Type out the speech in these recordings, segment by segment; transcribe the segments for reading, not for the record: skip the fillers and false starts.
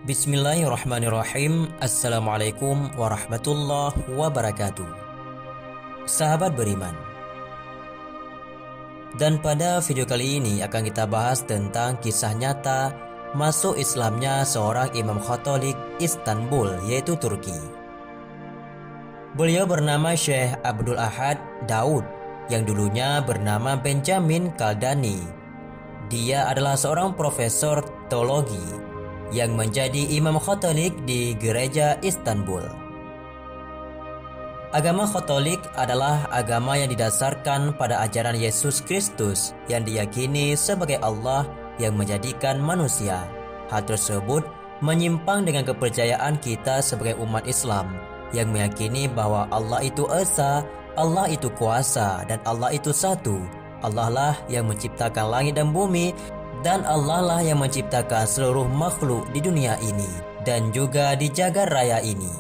Bismillahirrahmanirrahim. Assalamualaikum warahmatullahi wabarakatuh. Sahabat beriman, dan pada video kali ini akan kita bahas tentang kisah nyata masuk Islamnya seorang Imam Katolik Istanbul, yaitu Turki. Beliau bernama Syekh Abdul Ahad Daud, yang dulunya bernama Benjamin Kaldani. Dia adalah seorang profesor teologi yang menjadi Imam Katolik di gereja Istanbul. Agama Katolik adalah agama yang didasarkan pada ajaran Yesus Kristus yang diyakini sebagai Allah yang menjadikan manusia. Hal tersebut menyimpang dengan kepercayaan kita sebagai umat Islam yang meyakini bahwa Allah itu esa, Allah itu kuasa, dan Allah itu satu. Allah lah yang menciptakan langit dan bumi, dan Allah lah yang menciptakan seluruh makhluk di dunia ini dan juga di jagat raya ini.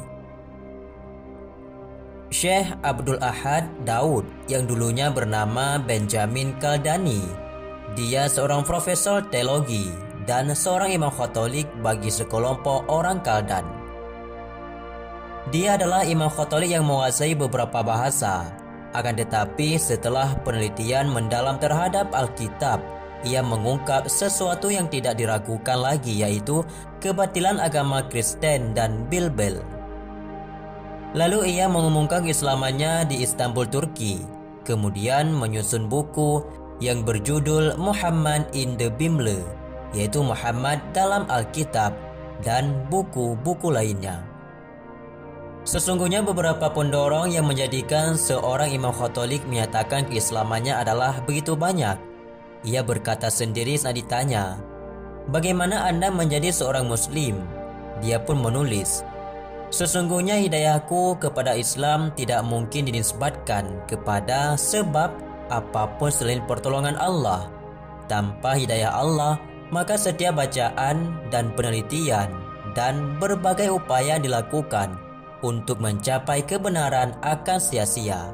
Syekh Abdul Ahad Daud yang dulunya bernama Benjamin Kaldani, dia seorang profesor teologi dan seorang imam Katolik bagi sekelompok orang Kaldan. Dia adalah imam Katolik yang menguasai beberapa bahasa. Akan tetapi setelah penelitian mendalam terhadap Alkitab, ia mengungkap sesuatu yang tidak diragukan lagi, yaitu kebatilan agama Kristen dan Bible. Lalu ia mengumumkan keislamannya di Istanbul, Turki. Kemudian menyusun buku yang berjudul Muhammad in the Bible, yaitu Muhammad dalam Alkitab, dan buku-buku lainnya. Sesungguhnya beberapa pendorong yang menjadikan seorang imam Katolik menyatakan keislamannya adalah begitu banyak. Ia berkata sendiri saat ditanya, "Bagaimana Anda menjadi seorang Muslim?" Dia pun menulis, "Sesungguhnya hidayahku kepada Islam tidak mungkin dinisbatkan kepada sebab apapun selain pertolongan Allah. Tanpa hidayah Allah, maka setiap bacaan dan penelitian dan berbagai upaya dilakukan untuk mencapai kebenaran akan sia-sia.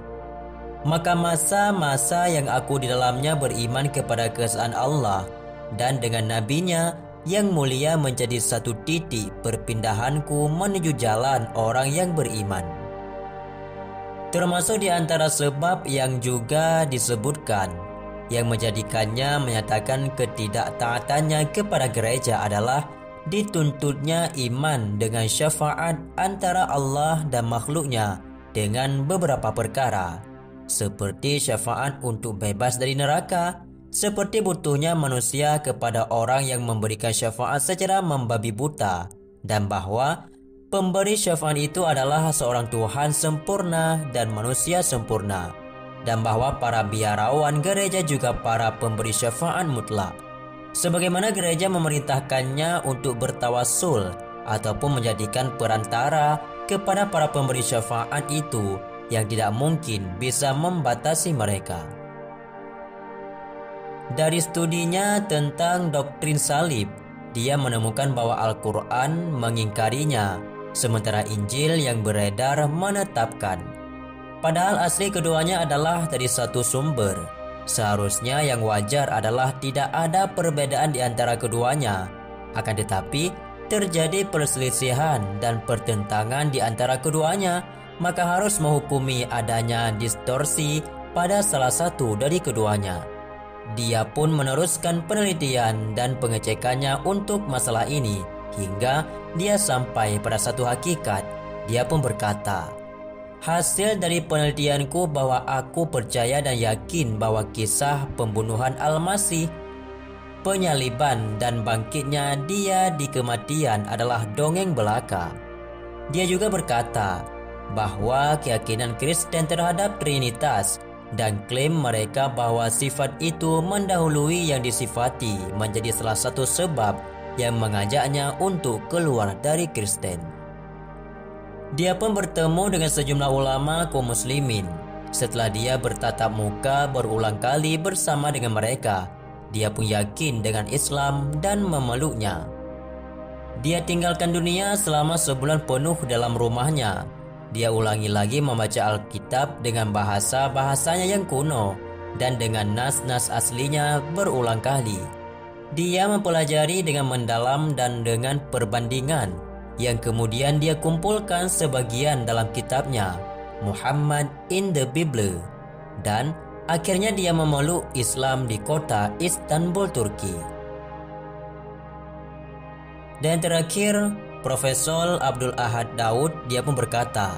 Maka masa-masa yang aku di dalamnya beriman kepada keesaan Allah dan dengan nabinya yang mulia menjadi satu titik perpindahanku menuju jalan orang yang beriman." Termasuk di antara sebab yang juga disebutkan yang menjadikannya menyatakan ketidaktaatannya kepada gereja adalah dituntutnya iman dengan syafaat antara Allah dan makhluknya dengan beberapa perkara, seperti syafaat untuk bebas dari neraka, seperti butuhnya manusia kepada orang yang memberikan syafaat secara membabi buta, dan bahwa pemberi syafaat itu adalah seorang Tuhan sempurna dan manusia sempurna, dan bahwa para biarawan gereja juga para pemberi syafaat mutlak, sebagaimana gereja memerintahkannya untuk bertawasul ataupun menjadikan perantara kepada para pemberi syafaat itu yang tidak mungkin bisa membatasi mereka. Dari studinya tentang doktrin salib, dia menemukan bahwa Al-Quran mengingkarinya, sementara Injil yang beredar menetapkan. Padahal asli keduanya adalah dari satu sumber. Seharusnya yang wajar adalah tidak ada perbedaan di antara keduanya. Akan tetapi terjadi perselisihan dan pertentangan di antara keduanya, maka harus menghukumi adanya distorsi pada salah satu dari keduanya. Dia pun meneruskan penelitian dan pengecekannya untuk masalah ini hingga dia sampai pada satu hakikat. Dia pun berkata, "Hasil dari penelitianku bahwa aku percaya dan yakin bahwa kisah pembunuhan Al-Masih, penyaliban dan bangkitnya dia di kematian adalah dongeng belaka." Dia juga berkata bahwa keyakinan Kristen terhadap Trinitas dan klaim mereka bahwa sifat itu mendahului yang disifati menjadi salah satu sebab yang mengajaknya untuk keluar dari Kristen. Dia pun bertemu dengan sejumlah ulama kaum muslimin. Setelah dia bertatap muka berulang kali bersama dengan mereka, dia pun yakin dengan Islam dan memeluknya. Dia tinggalkan dunia selama sebulan penuh dalam rumahnya. Dia ulangi lagi membaca Alkitab dengan bahasanya yang kuno dan dengan nas-nas aslinya berulang kali. Dia mempelajari dengan mendalam dan dengan perbandingan yang kemudian dia kumpulkan sebagian dalam kitabnya Muhammad in the Bible, dan akhirnya dia memeluk Islam di kota Istanbul, Turki. Dan terakhir, Profesor Abdul Ahad Daud, dia pun berkata,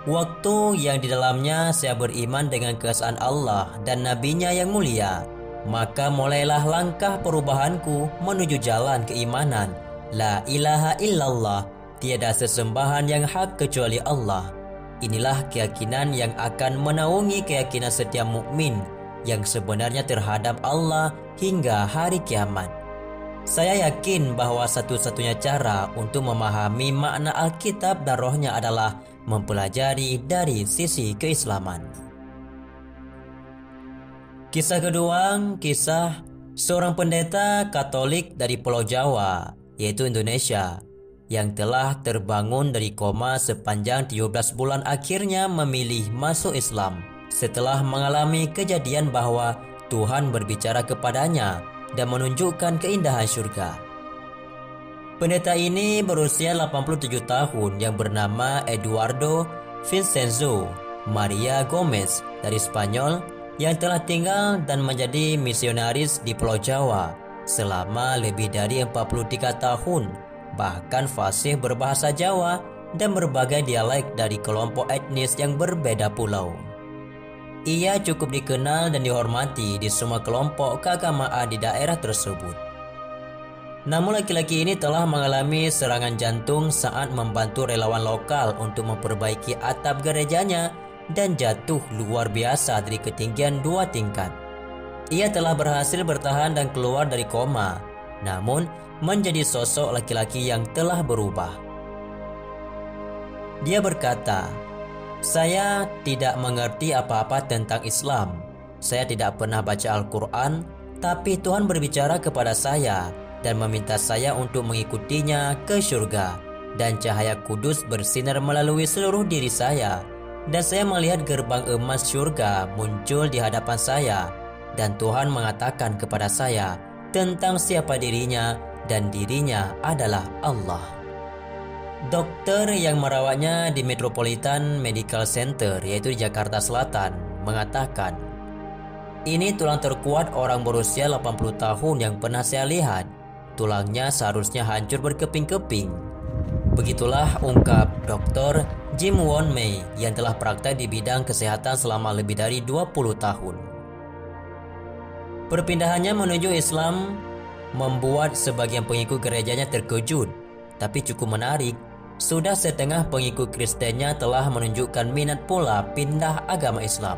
"Waktu yang di dalamnya saya beriman dengan keesaan Allah dan nabinya yang mulia, maka mulailah langkah perubahanku menuju jalan keimanan. La ilaha illallah, tiada sesembahan yang hak kecuali Allah. Inilah keyakinan yang akan menaungi keyakinan setiap mukmin yang sebenarnya terhadap Allah hingga hari kiamat. Saya yakin bahwa satu-satunya cara untuk memahami makna Alkitab dan rohnya adalah mempelajari dari sisi keislaman." Kisah kedua, kisah seorang pendeta Katolik dari Pulau Jawa, yaitu Indonesia, yang telah terbangun dari koma sepanjang 13 bulan akhirnya memilih masuk Islam setelah mengalami kejadian bahwa Tuhan berbicara kepadanya dan menunjukkan keindahan surga. Pendeta ini berusia 87 tahun yang bernama Eduardo Vincenzo Maria Gomez dari Spanyol, yang telah tinggal dan menjadi misionaris di Pulau Jawa selama lebih dari 43 tahun, bahkan fasih berbahasa Jawa dan berbagai dialek dari kelompok etnis yang berbeda pulau. Ia cukup dikenal dan dihormati di semua kelompok keagamaan di daerah tersebut. Namun laki-laki ini telah mengalami serangan jantung saat membantu relawan lokal untuk memperbaiki atap gerejanya dan jatuh luar biasa dari ketinggian 2 tingkat. Ia telah berhasil bertahan dan keluar dari koma, namun menjadi sosok laki-laki yang telah berubah. Dia berkata, "Saya tidak mengerti apa-apa tentang Islam. Saya tidak pernah baca Al-Quran, tapi Tuhan berbicara kepada saya dan meminta saya untuk mengikutinya ke surga, dan cahaya kudus bersinar melalui seluruh diri saya, dan saya melihat gerbang emas surga muncul di hadapan saya, dan Tuhan mengatakan kepada saya tentang siapa dirinya, dan dirinya adalah Allah." Dokter yang merawatnya di Metropolitan Medical Center, yaitu di Jakarta Selatan, mengatakan, "Ini tulang terkuat orang berusia 80 tahun yang pernah saya lihat. Tulangnya seharusnya hancur berkeping-keping." Begitulah ungkap Dr. Jim Won Mei yang telah praktek di bidang kesehatan selama lebih dari 20 tahun. Perpindahannya menuju Islam membuat sebagian pengikut gerejanya terkejut, tapi cukup menarik. Sudah setengah pengikut Kristennya telah menunjukkan minat pula pindah agama Islam.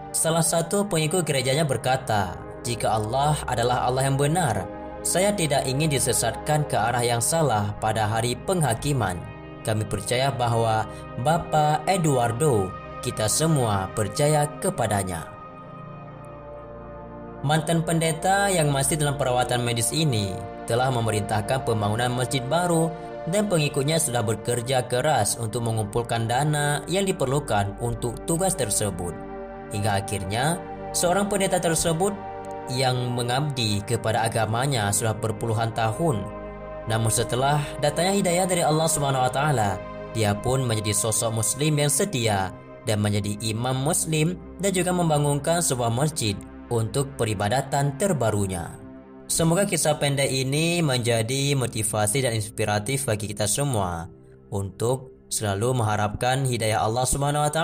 Salah satu pengikut gerejanya berkata, "Jika Allah adalah Allah yang benar, saya tidak ingin disesatkan ke arah yang salah pada hari penghakiman. Kami percaya bahwa Bapak Eduardo, kita semua percaya kepadanya." Mantan pendeta yang masih dalam perawatan medis ini telah memerintahkan pembangunan masjid baru, dan pengikutnya sudah bekerja keras untuk mengumpulkan dana yang diperlukan untuk tugas tersebut. Hingga akhirnya seorang pendeta tersebut yang mengabdi kepada agamanya sudah berpuluhan tahun. Namun setelah datangnya hidayah dari Allah SWT, dia pun menjadi sosok muslim yang setia dan menjadi imam muslim, dan juga membangunkan sebuah masjid untuk peribadatan terbarunya. Semoga kisah pendek ini menjadi motivasi dan inspiratif bagi kita semua untuk selalu mengharapkan hidayah Allah SWT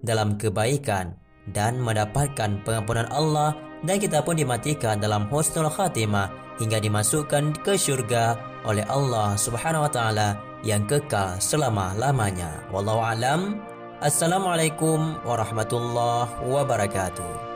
dalam kebaikan dan mendapatkan pengampunan Allah, dan kita pun dimatikan dalam husnul khatimah hingga dimasukkan ke syurga oleh Allah SWT yang kekal selama-lamanya. Wallahu a'lam. Assalamualaikum warahmatullahi wabarakatuh.